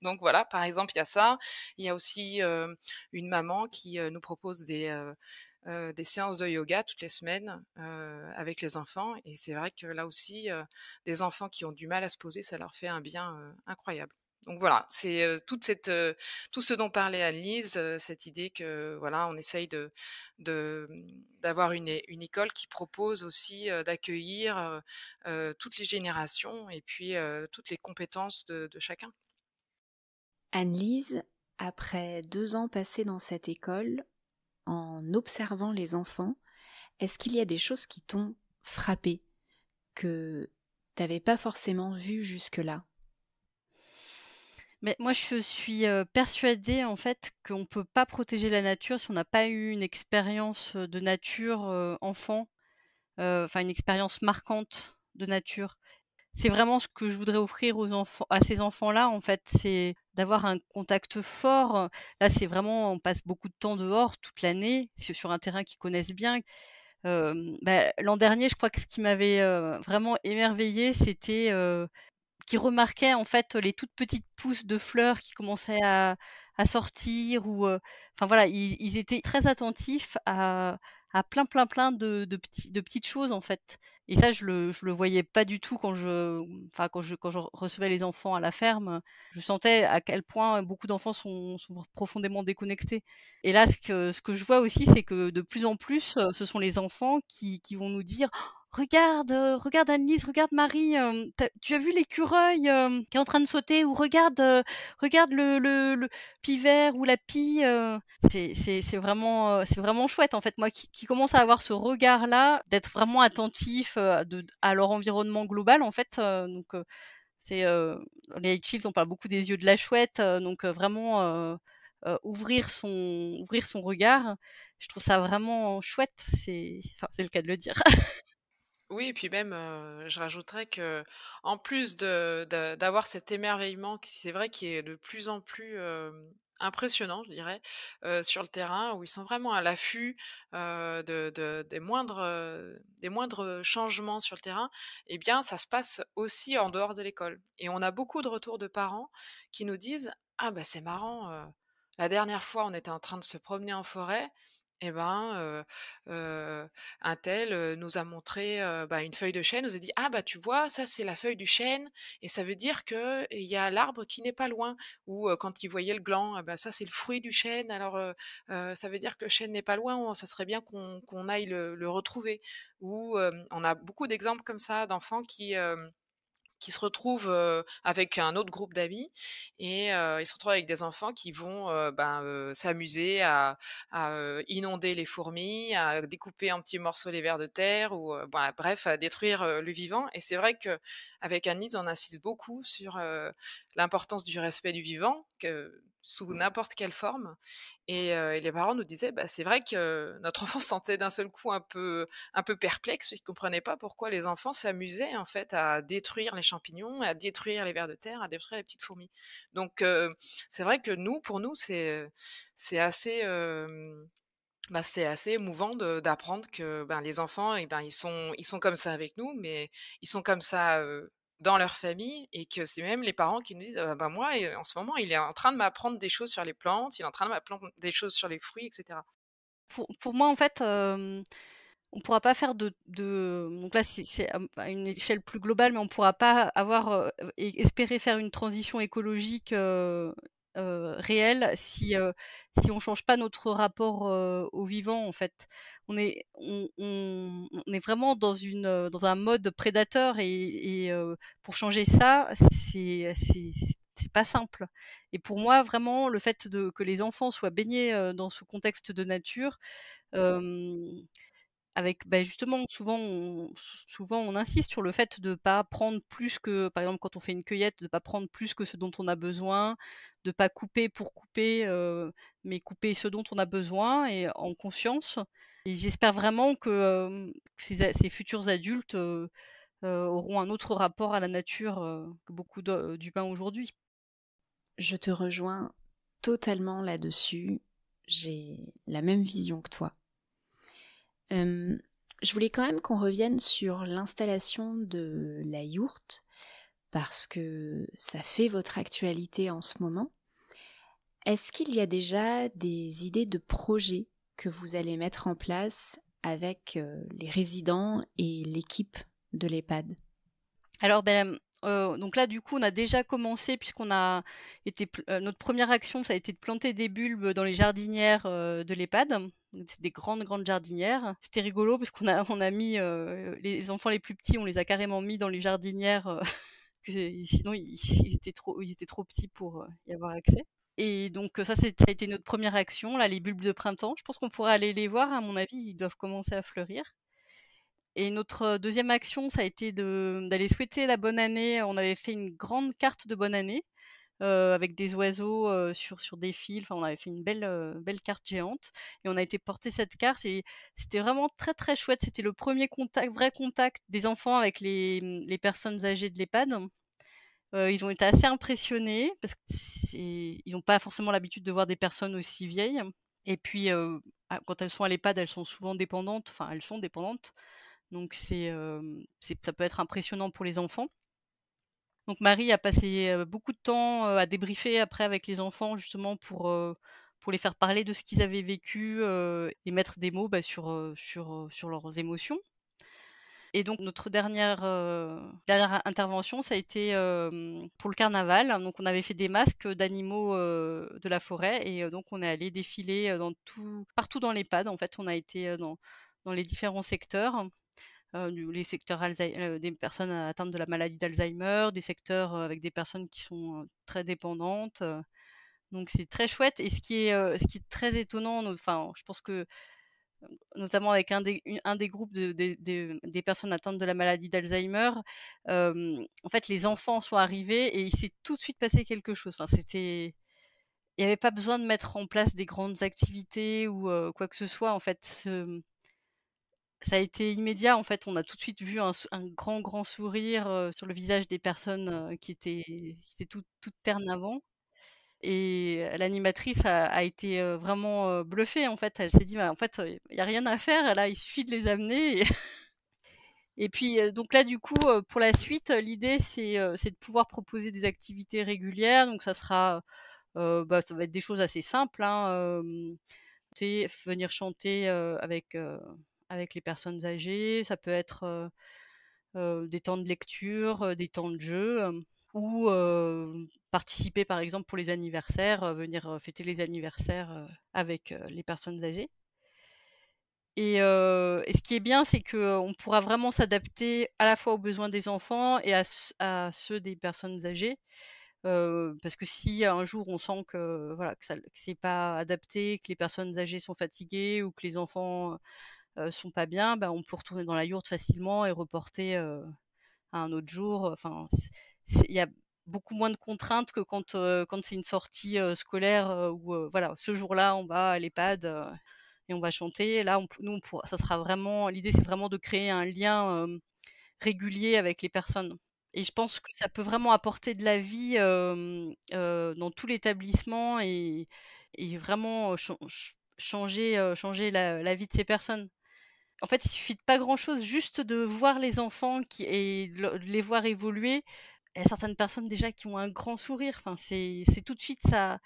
S3: Donc voilà, par exemple, il y a ça. Il y a aussi, une maman qui, nous propose des séances de yoga toutes les semaines, avec les enfants et c'est vrai que là aussi, des enfants qui ont du mal à se poser, ça leur fait un bien, incroyable. Donc voilà, c'est, tout ce dont parlait Annelise, cette idée que voilà, on essaye d'avoir une école qui propose aussi, d'accueillir, toutes les générations et puis, toutes les compétences de chacun.
S1: Anne-Lise, après 2 ans passés dans cette école, en observant les enfants, est-ce qu'il y a des choses qui t'ont frappée, que t'avais pas forcément vu jusque-là?
S2: Mais moi, je suis, persuadée, en fait, qu'on peut pas protéger la nature si on n'a pas eu une expérience, de nature, enfant, enfin une expérience marquante de nature. C'est vraiment ce que je voudrais offrir aux enfants à ces enfants-là, en fait, c'est d'avoir un contact fort. Là, c'est vraiment on passe beaucoup de temps dehors toute l'année, sur un terrain qu'ils connaissent bien. L'an dernier, je crois que ce qui m'avait, vraiment émerveillée, c'était, qu'ils remarquaient, en fait, les toutes petites pousses de fleurs qui commençaient à sortir ou, enfin voilà, ils étaient très attentifs à plein de petites choses, en fait. Et ça, je le voyais pas du tout quand je recevais les enfants à la ferme. Je sentais à quel point beaucoup d'enfants sont profondément déconnectés. Et là, ce que je vois aussi, c'est que de plus en plus, ce sont les enfants qui vont nous dire: «Regarde, regarde Annelise, regarde Marie, tu as vu l'écureuil, qui est en train de sauter? Ou regarde le pivert ou la pie», c'est vraiment chouette, en fait. Moi qui commence à avoir ce regard-là, d'être vraiment attentif, à leur environnement global, en fait, c'est, les Chills, on parle beaucoup des yeux de la chouette, donc vraiment, ouvrir son regard. Je trouve ça vraiment chouette, c'est le cas de le dire.
S3: Oui, et puis même, je rajouterais que en plus d'avoir cet émerveillement qui c'est vrai qui est de plus en plus, impressionnant, je dirais, sur le terrain où ils sont vraiment à l'affût, des moindres changements sur le terrain, eh bien, ça se passe aussi en dehors de l'école et on a beaucoup de retours de parents qui nous disent: «Ah bah, c'est marrant, la dernière fois, on était en train de se promener en forêt et ben, untel, nous a montré, bah, une feuille de chêne, nous a dit: «Ah bah, tu vois, ça c'est la feuille du chêne et ça veut dire qu'il y a l'arbre qui n'est pas loin». Ou, quand il voyait le gland: «Ah bah, ça c'est le fruit du chêne, alors, ça veut dire que le chêne n'est pas loin, ça serait bien qu'on aille le retrouver». Ou, on a beaucoup d'exemples comme ça d'enfants qui se retrouvent, avec un autre groupe d'amis et ils se retrouvent avec des enfants qui vont, s'amuser à inonder les fourmis, à découper en petits morceaux les vers de terre ou, bah, bref, à détruire, le vivant et c'est vrai qu'avec Anne-Lise, on insiste beaucoup sur, l'importance du respect du vivant, que sous n'importe quelle forme et les parents nous disaient: «Bah, c'est vrai que notre enfant se sentait d'un seul coup un peu perplexe, parce qu'ils comprenaient pas pourquoi les enfants s'amusaient en fait à détruire les champignons, à détruire les vers de terre, à détruire les petites fourmis. Donc c'est vrai que pour nous, c'est assez, c'est assez émouvant d'apprendre que, ben, les enfants et ben, ils sont comme ça avec nous, mais ils sont comme ça, dans leur famille et que c'est même les parents qui nous disent: bah, moi, en ce moment, il est en train de m'apprendre des choses sur les plantes, il est en train de m'apprendre des choses sur les fruits» et cetera.
S2: Pour moi, en fait, on pourra pas faire donc là, c'est à une échelle plus globale, mais on pourra pas avoir, espérer faire une transition écologique, réelle si on change pas notre rapport, au vivant, en fait. On est vraiment dans un mode prédateur et pour changer ça, c'est pas simple. Et pour moi, vraiment, le fait que les enfants soient baignés, dans ce contexte de nature, hem avec, justement, souvent on insiste sur le fait de pas prendre plus que par exemple, quand on fait une cueillette, de pas prendre plus que ce dont on a besoin, de pas couper pour couper, mais couper ce dont on a besoin et en conscience. Et j'espère vraiment que, ces futurs adultes, auront un autre rapport à la nature, que beaucoup d'humains aujourd'hui.
S1: Je te rejoins totalement là-dessus. J'ai la même vision que toi. Je voulais quand même qu'on revienne sur l'installation de la yourte parce que ça fait votre actualité en ce moment. Est-ce qu'il y a déjà des idées de projets que vous allez mettre en place avec les résidents et l'équipe de l'EHPAD?
S2: Alors, donc là, du coup, on a déjà commencé puisqu'on a notre première action, ça a été de planter des bulbes dans les jardinières, de l'EHPAD. Donc c'est des grandes jardinières. C'était rigolo parce qu'on a mis, les enfants les plus petits, on les a carrément mis dans les jardinières, que sinon ils étaient trop petits pour, y avoir accès. Et donc, ça a été notre première action, là, les bulbes de printemps. Je pense qu'on pourra aller les voir, à mon avis, ils doivent commencer à fleurir. Et notre deuxième action, ça a été d'aller souhaiter la bonne année. On avait fait une grande carte de bonne année, avec des oiseaux, sur des fils. Enfin, on avait fait une belle carte géante et on a été porter cette carte et c'était vraiment très, très chouette. C'était le premier vrai contact des enfants avec les personnes âgées de l'EHPAD. Ils ont été assez impressionnés parce que ils n'ont pas forcément l'habitude de voir des personnes aussi vieilles et puis, quand elles sont à l'EHPAD, elles sont souvent dépendantes, enfin, elles sont dépendantes, donc ça peut être impressionnant pour les enfants. Donc Marie a passé, beaucoup de temps, à débriefer après avec les enfants justement pour les faire parler de ce qu'ils avaient vécu, et mettre des mots, sur leurs émotions. Et donc notre dernière intervention, ça a été, pour le carnaval. Donc on avait fait des masques d'animaux, de la forêt et donc on est allé défiler, partout dans l'EHPAD. En fait, on a été, dans les différents secteurs, les secteurs des personnes atteintes de la maladie d'Alzheimer, des secteurs, avec des personnes qui sont, très dépendantes, donc c'est très chouette et ce qui est très étonnant, enfin, je pense que notamment avec un des groupes des personnes atteintes de la maladie d'Alzheimer, en fait, les enfants sont arrivés et il s'est tout de suite passé quelque chose. Enfin, il y avait pas besoin de mettre en place des grandes activités ou quoi que ce soit. En fait, ça a été immédiat. En fait, on a tout de suite vu un grand, grand sourire, sur le visage des personnes, qui étaient toutes ternes avant. Et l'animatrice a été, vraiment, bluffée, en fait. Elle s'est dit: «Bah, en fait, il y a rien à faire là, il suffit de les amener» et puis, donc là, du coup, pour la suite, l'idée c'est de pouvoir proposer des activités régulières. Donc ça sera, ça va être des choses assez simples, hein, venir chanter, avec les personnes âgées. Ça peut être, des temps de lecture, des temps de jeu, ou participer par exemple pour les anniversaires, venir, fêter les anniversaires, avec, les personnes âgées. Et ce qui est bien, c'est qu'on pourra vraiment s'adapter à la fois aux besoins des enfants et à ceux des personnes âgées. Parce que si un jour on sent que voilà, que c'est pas adapté, que les personnes âgées sont fatiguées ou que les enfants, sont pas bien, on peut retourner dans la yourte facilement et reporter, à un autre jour. Enfin, il y a beaucoup moins de contraintes que quand c'est une sortie, scolaire, où, voilà, ce jour-là, on va à l'EHPAD, et on va chanter. Là, nous, ça sera vraiment, l'idée, c'est vraiment de créer un lien, régulier avec les personnes. Et je pense que ça peut vraiment apporter de la vie, dans tout l'établissement et vraiment, changer la vie de ces personnes. En fait, il suffit de pas grand-chose, juste de voir les enfants et de les voir évoluer. Il y a certaines personnes déjà qui ont un grand sourire. Enfin, c'est tout de suite ça,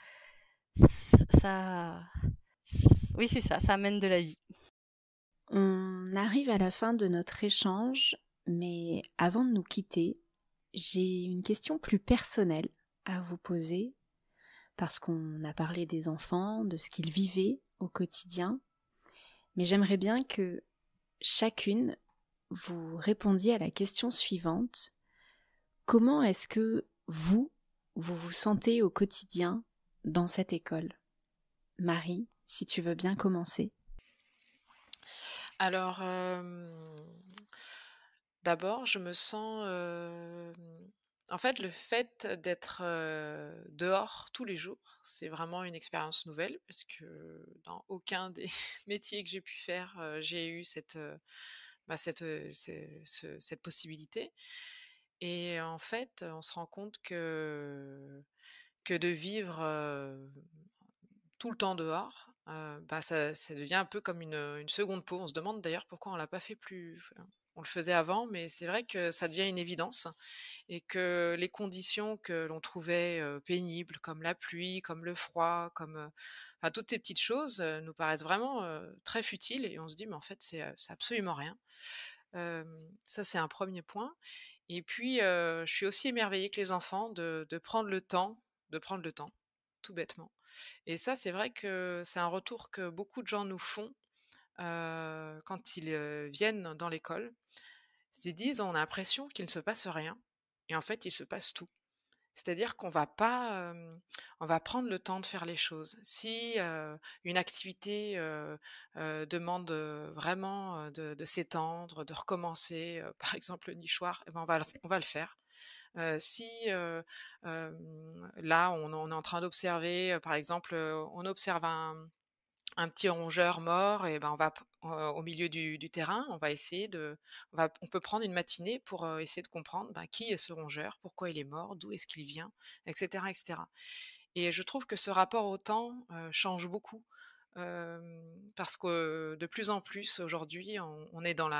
S2: oui, c'est ça, ça amène de la vie.
S1: On arrive à la fin de notre échange, mais avant de nous quitter, j'ai une question plus personnelle à vous poser, parce qu'on a parlé des enfants, de ce qu'ils vivaient au quotidien, mais j'aimerais bien que chacune vous répondiez à la question suivante. Comment est-ce que vous vous sentez au quotidien dans cette école? Marie, si tu veux bien commencer.
S3: Alors, d'abord, je me sens, en fait, le fait d'être, dehors tous les jours, c'est vraiment une expérience nouvelle parce que dans aucun des métiers que j'ai pu faire, j'ai eu cette possibilité et en fait, on se rend compte que de vivre, tout le temps dehors, ça devient un peu comme une seconde peau. On se demande d'ailleurs pourquoi on l'a pas fait on le faisait avant, mais c'est vrai que ça devient une évidence et que les conditions que l'on trouvait, pénibles, comme la pluie, comme le froid, enfin toutes ces petites choses, nous paraissent vraiment, très futiles et on se dit: «Mais en fait, c'est absolument rien». Ça, c'est un premier point et puis, je suis aussi émerveillée que les enfants de prendre le temps, tout bêtement. Et ça, c'est vrai que c'est un retour que beaucoup de gens nous font, quand ils, viennent dans l'école. Ils disent: «On a l'impression qu'il ne se passe rien» et en fait, il se passe tout. C'est-à-dire qu'on va pas, on va prendre le temps de faire les choses. Si, une activité, demande, vraiment, de s'étendre, de recommencer, par exemple le nichoir, et ben, on va le faire. Si, là on est en train d'observer, par exemple, on observe un petit rongeur mort, et ben, on va au milieu du terrain, on va essayer on peut prendre une matinée pour, essayer de comprendre, ben, qui est ce rongeur? Pourquoi il est mort? D'où est-ce qu'il vient? Et cetera, et cetera. Et je trouve que ce rapport au temps, change beaucoup, parce que de plus en plus aujourd'hui, on est dans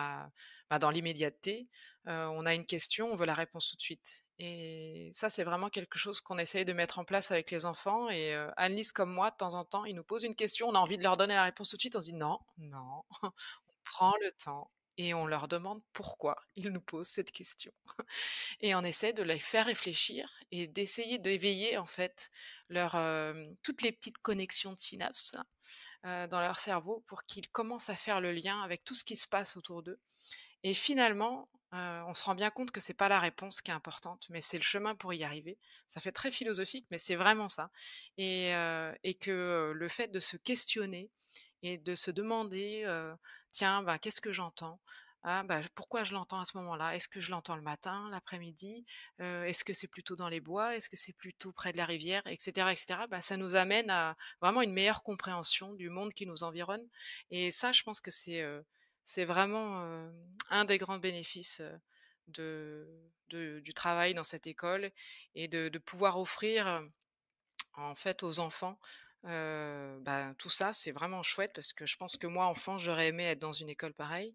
S3: l'immédiateté. On a une question, on veut la réponse tout de suite. Et ça, c'est vraiment quelque chose qu'on essaye de mettre en place avec les enfants. Et Annelise comme moi, de temps en temps, ils nous posent une question, on a envie de leur donner la réponse tout de suite, on se dit: «Non, non, on prend le temps et on leur demande pourquoi ils nous posent cette question». Et on essaie de les faire réfléchir et d'essayer d'éveiller en fait toutes les petites connexions de synapses, dans leur cerveau, pour qu'ils commencent à faire le lien avec tout ce qui se passe autour d'eux. Et finalement, on se rend bien compte que c'est pas la réponse qui est importante, mais c'est le chemin pour y arriver. Ça fait très philosophique, mais c'est vraiment ça. Et que, le fait de se questionner et de se demander, «Tiens, ben, qu'est-ce que j'entends? Ah, bah, pourquoi je l'entends à ce moment-là? Est-ce que je l'entends le matin, l'après-midi? Est-ce que c'est plutôt dans les bois? Est-ce que c'est plutôt près de la rivière?» et cetera, et cetera. Bah, ça nous amène à vraiment une meilleure compréhension du monde qui nous environne. Et ça, je pense que c'est vraiment, un des grands bénéfices, du travail dans cette école, et de pouvoir offrir, en fait, aux enfants, bah, tout ça. C'est vraiment chouette, parce que je pense que moi, enfant, j'aurais aimé être dans une école pareille.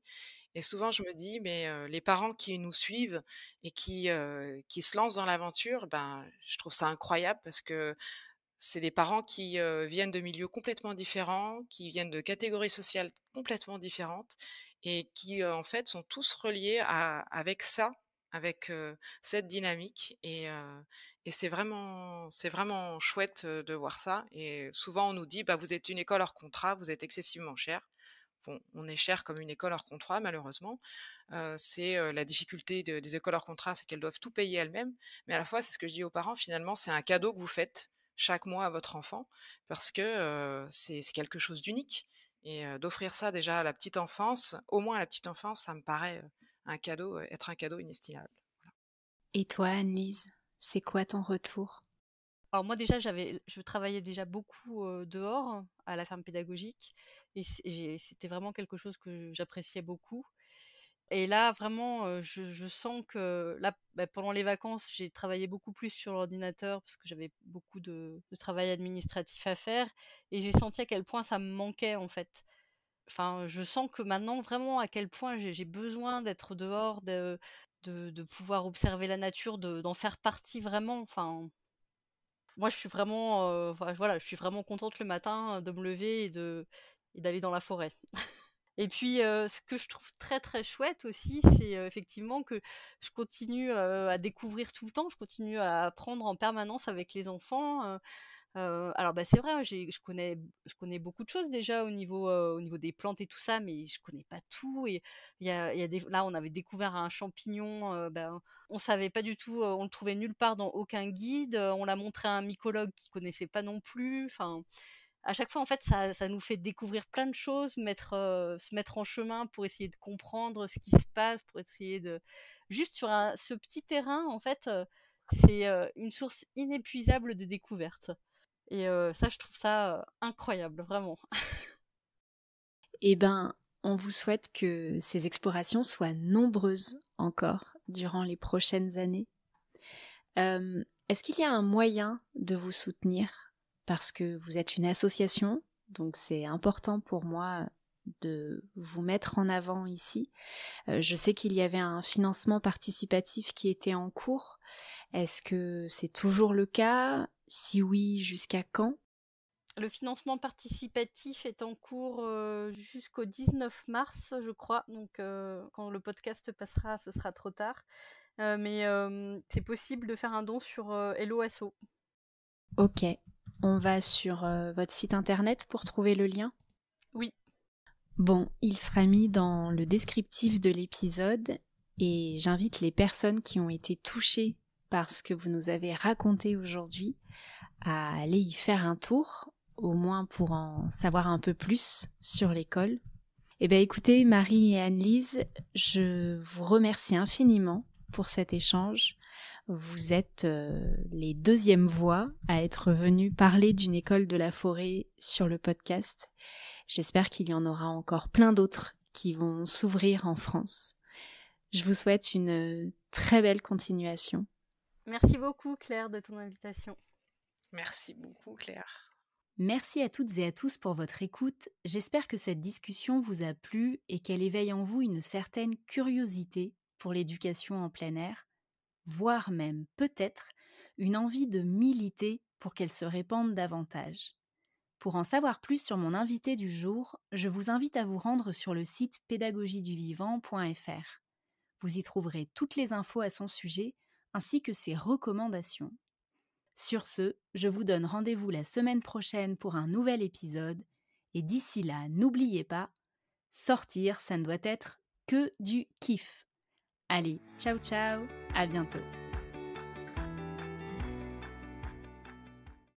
S3: Et souvent je me dis: «Mais, les parents qui nous suivent et qui se lancent dans l'aventure, ben, je trouve ça incroyable, parce que c'est des parents qui, viennent de milieux complètement différents, qui viennent de catégories sociales complètement différentes, et qui, en fait, sont tous reliés à avec ça, avec, cette dynamique. Et c'est vraiment chouette, de voir ça. Et souvent on nous dit: «Bah, vous êtes une école hors contrat, vous êtes excessivement cher». Bon, on est cher comme une école hors contrat, malheureusement. C'est, la difficulté des écoles hors contrat, c'est qu'elles doivent tout payer elles-mêmes. Mais à la fois, c'est ce que je dis aux parents, finalement, c'est un cadeau que vous faites chaque mois à votre enfant, parce que, c'est quelque chose d'unique. Et d'offrir ça déjà à la petite enfance, au moins à la petite enfance, ça me paraît, un cadeau, être un cadeau inestimable.
S1: Et toi, Annelise, c'est quoi ton retour?
S2: Alors moi déjà, je travaillais déjà beaucoup dehors à la ferme pédagogique et c'était vraiment quelque chose que j'appréciais beaucoup. Et là, vraiment, je sens que là, bah, pendant les vacances, j'ai travaillé beaucoup plus sur l'ordinateur parce que j'avais beaucoup de travail administratif à faire et j'ai senti à quel point ça me manquait en fait. Enfin, je sens que maintenant, vraiment, à quel point j'ai besoin d'être dehors, de pouvoir observer la nature, d'en faire partie vraiment. Enfin, moi, je suis vraiment, enfin, voilà, je suis vraiment contente le matin de me lever et d'aller dans la forêt. Et puis, ce que je trouve très, très chouette aussi, c'est, effectivement que je continue, à découvrir tout le temps. Je continue à apprendre en permanence avec les enfants, alors, bah, c'est vrai, hein, je connais beaucoup de choses déjà au niveau des plantes et tout ça, mais je connais pas tout et il y a des là, on avait découvert un champignon, ben, on savait pas du tout, on le trouvait nulle part dans aucun guide, on l'a montré à un mycologue qui connaissait pas non plus. Enfin, à chaque fois, en fait, ça nous fait découvrir plein de choses, se mettre en chemin pour essayer de comprendre ce qui se passe, pour essayer de juste sur ce petit terrain, en fait, c'est, une source inépuisable de découvertes. Et ça, je trouve ça, incroyable, vraiment.
S1: Eh ben, on vous souhaite que ces explorations soient nombreuses encore durant les prochaines années. Est-ce qu'il y a un moyen de vous soutenir? Parce que vous êtes une association, donc c'est important pour moi de vous mettre en avant ici. Je sais qu'il y avait un financement participatif qui était en cours. Est-ce que c'est toujours le cas? Si oui, jusqu'à quand?
S2: Le financement participatif est en cours, jusqu'au 19 mars, je crois, donc quand le podcast passera, ce sera trop tard. Mais c'est possible de faire un don sur, Hello Asso.
S1: Ok, on va sur votre site internet pour trouver le lien.
S2: Oui.
S1: Bon, il sera mis dans le descriptif de l'épisode et j'invite les personnes qui ont été touchées parce que vous nous avez raconté aujourd'hui, à aller y faire un tour, au moins pour en savoir un peu plus sur l'école. Eh bien écoutez, Marie et Anne-Lise, je vous remercie infiniment pour cet échange. Vous êtes les deuxièmes voix à être venues parler d'une école de la forêt sur le podcast. J'espère qu'il y en aura encore plein d'autres qui vont s'ouvrir en France. Je vous souhaite une très belle continuation.
S2: Merci beaucoup Claire de ton invitation.
S3: Merci beaucoup Claire.
S1: Merci à toutes et à tous pour votre écoute. J'espère que cette discussion vous a plu et qu'elle éveille en vous une certaine curiosité pour l'éducation en plein air, voire même peut-être une envie de militer pour qu'elle se répande davantage. Pour en savoir plus sur mon invité du jour, je vous invite à vous rendre sur le site pédagogieduvivant.fr. Vous y trouverez toutes les infos à son sujet ainsi que ses recommandations. Sur ce, je vous donne rendez-vous la semaine prochaine pour un nouvel épisode. Et d'ici là, n'oubliez pas, sortir, ça ne doit être que du kiff. Allez, ciao ciao, à bientôt.